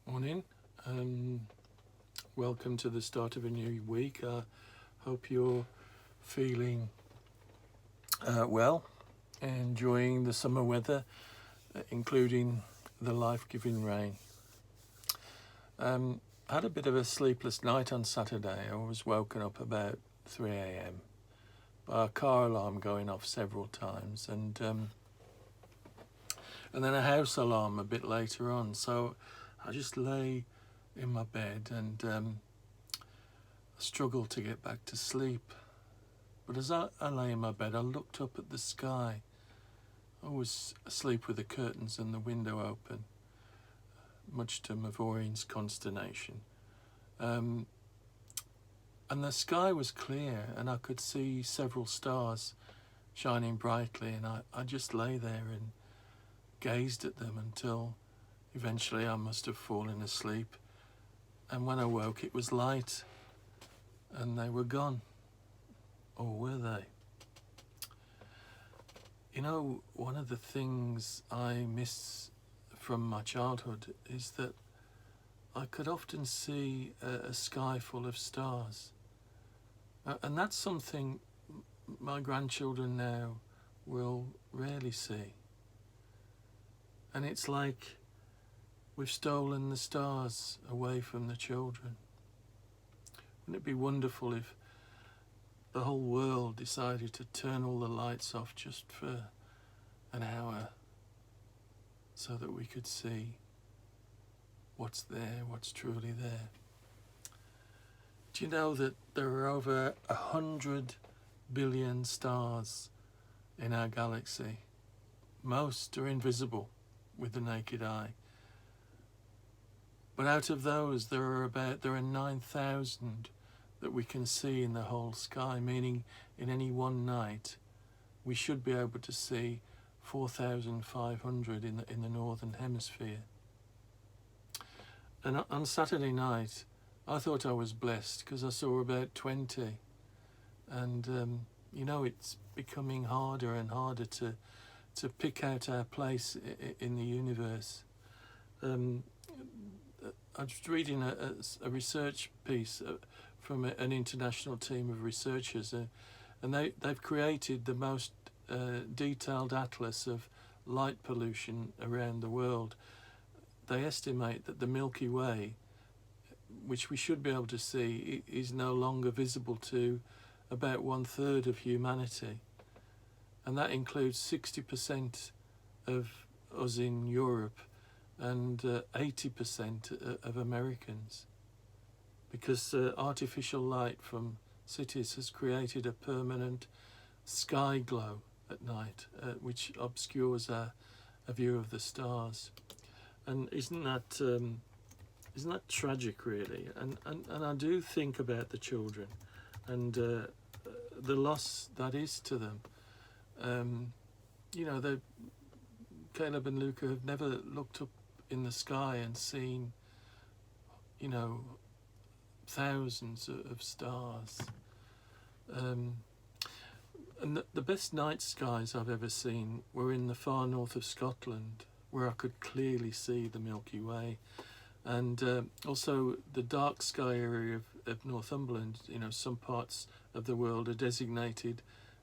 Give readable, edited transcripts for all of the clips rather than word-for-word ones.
Morning. Welcome to the start of a new week. I hope you're feeling well, enjoying the summer weather, including the life-giving rain. I had a bit of a sleepless night on Saturday. I was woken up about 3 a.m. by a car alarm going off several times, and then a house alarm a bit later on. So I just lay in my bed and struggled to get back to sleep. But as I lay in my bed, I looked up at the sky. I was asleep with the curtains and the window open, much to Maureen's consternation. And the sky was clear, and I could see several stars shining brightly, and I just lay there and gazed at them until eventually I must have fallen asleep. And when I woke, it was light, and they were gone. Or were they? You know, one of the things I miss from my childhood is that I could often see a sky full of stars. And that's something my grandchildren now will rarely see. And it's like we've stolen the stars away from the children. Wouldn't it be wonderful if the whole world decided to turn all the lights off just for an hour so that we could see what's there, what's truly there? Do you know that there are over 100 billion stars in our galaxy? Most are invisible with the naked eye. But out of those, there are 9,000 that we can see in the whole sky, meaning in any one night we should be able to see 4,500 in the northern hemisphere. And on Saturday night, I thought I was blessed because I saw about 20. And you know, it's becoming harder and harder to pick out our place in the universe. I was reading a research piece from an international team of researchers, and they've created the most detailed atlas of light pollution around the world. They estimate that the Milky Way, which we should be able to see, is no longer visible to about 1/3 of humanity. And that includes 60% of us in Europe and 80% of Americans, because artificial light from cities has created a permanent sky glow at night, which obscures a view of the stars. And isn't that tragic, really? And I do think about the children and the loss that is to them. You know, Caleb and Luca have never looked up in the sky and seen, you know, thousands of stars. And the best night skies I've ever seen were in the far north of Scotland, where I could clearly see the Milky Way. And also the dark sky area of Northumberland. You know, some parts of the world are designated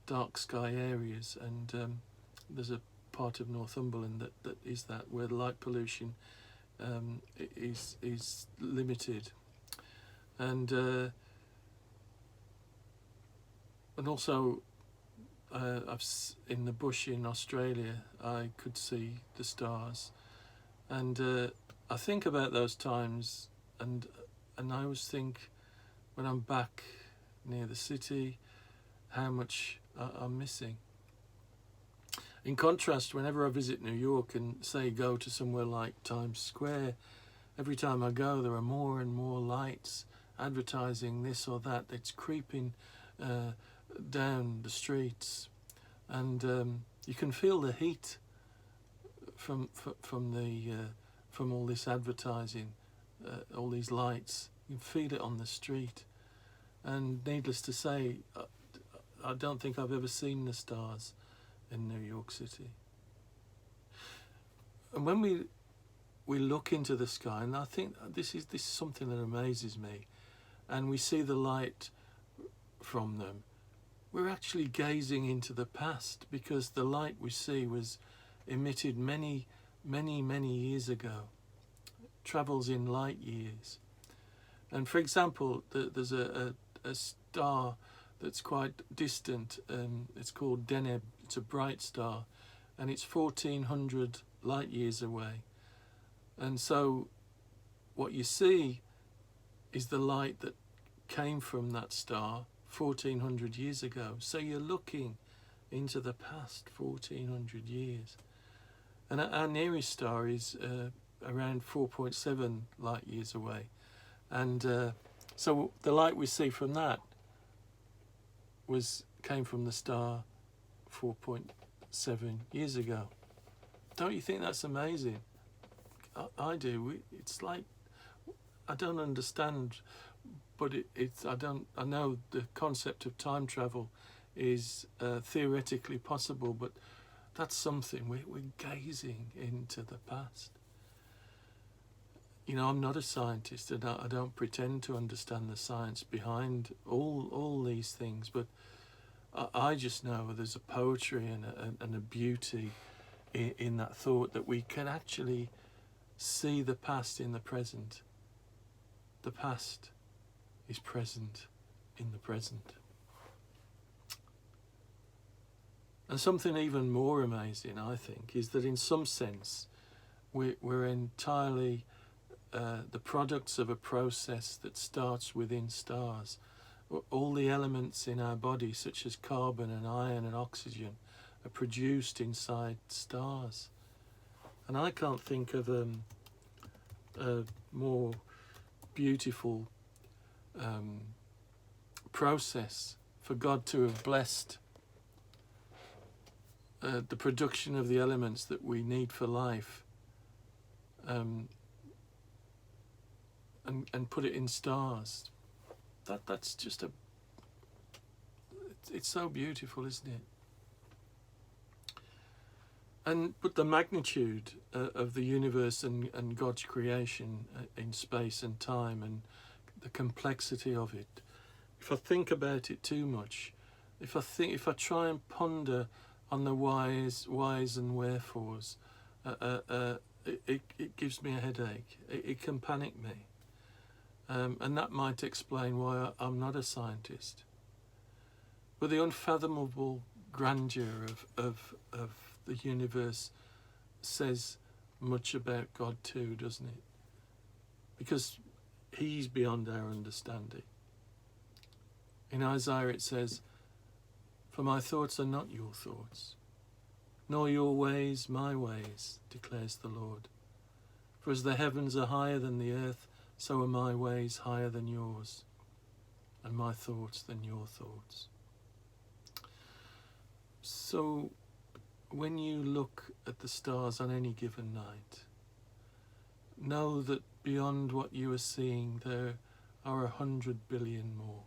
dark sky areas, and there's a part of Northumberland that is that, where light pollution is limited. And also in the bush in Australia, I could see the stars, and I think about those times, and I always think, when I'm back near the city, how much I'm missing. In contrast, whenever I visit New York and, say, go to somewhere like Times Square, every time I go there are more and more lights advertising this or that. It's creeping down the streets, and you can feel the heat from all this advertising, all these lights. You can feel it on the street, and needless to say, I don't think I've ever seen the stars in New York City. And when we look into the sky, and I think this is something that amazes me, and we see the light from them, we're actually gazing into the past, because the light we see was emitted many, many, many years ago. It travels in light years. And for example, there's a star that's quite distant, it's called Deneb. It's a bright star, and it's 1400 light years away. And so what you see is the light that came from that star 1400 years ago. So you're looking into the past 1400 years. And our nearest star is around 4.7 light years away. And so the light we see from that came from the star 4.7 years ago. Don't you think that's amazing? I do. It's like, I don't understand, but I know the concept of time travel is theoretically possible, but that's something. We're gazing into the past. You know, I'm not a scientist, and I don't pretend to understand the science behind all these things, but I just know there's a poetry and a beauty in that thought, that we can actually see the past in the present. The past is present in the present. And something even more amazing, I think, is that in some sense we're entirely the products of a process that starts within stars. All the elements in our body, such as carbon and iron and oxygen, are produced inside stars. And I can't think of a more beautiful process for God to have blessed the production of the elements that we need for life, and put it in stars. That's just it's so beautiful, isn't it? But the magnitude of the universe and God's creation in space and time, and the complexity of it, if I think about it too much, if I try and ponder on the whys and wherefores, it gives me a headache. It can panic me, and that might explain why I'm not a scientist. But the unfathomable grandeur of the universe says much about God too, doesn't it? Because He's beyond our understanding. In Isaiah it says, "For my thoughts are not your thoughts, nor your ways my ways, declares the Lord. For as the heavens are higher than the earth, so are my ways higher than yours, and my thoughts than your thoughts." So when you look at the stars on any given night, know that beyond what you are seeing there are 100 billion more.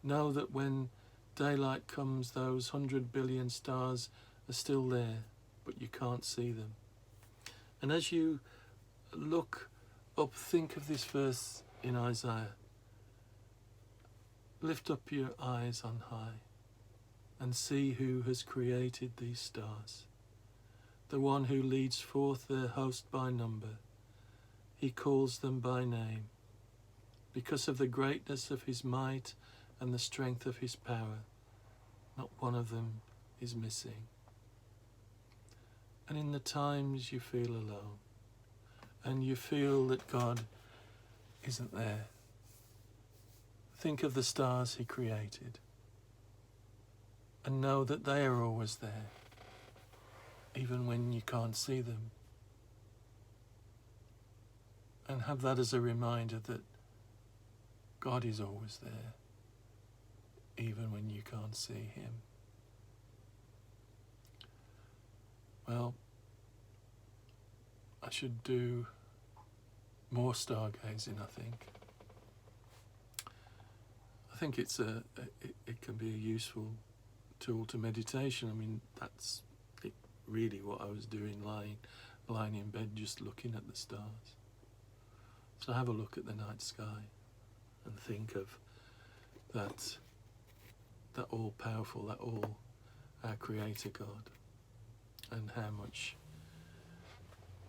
Know that when daylight comes, those 100 billion stars are still there, but you can't see them. And as you look up, think of this verse in Isaiah. Lift up your eyes on high and see who has created these stars, the one who leads forth their host by number. He calls them by name. Because of the greatness of his might and the strength of his power, not one of them is missing. And in the times you feel alone, and you feel that God isn't there, think of the stars he created, and know that they are always there, even when you can't see them. And have that as a reminder that God is always there, even when you can't see him. Well, I should do more stargazing, I think. I think it can be a useful tool to meditation. I mean, that's really what I was doing, lying lying in bed just looking at the stars. So have a look at the night sky and think of that all-powerful, that all our Creator God, and how much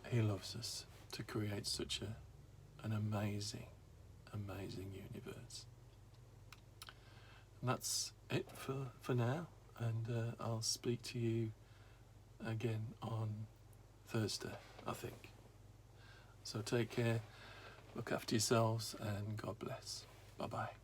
He loves us to create such an amazing, amazing universe. And that's it for now, and I'll speak to you again on Thursday, I think. So take care, look after yourselves, and God bless. Bye-bye.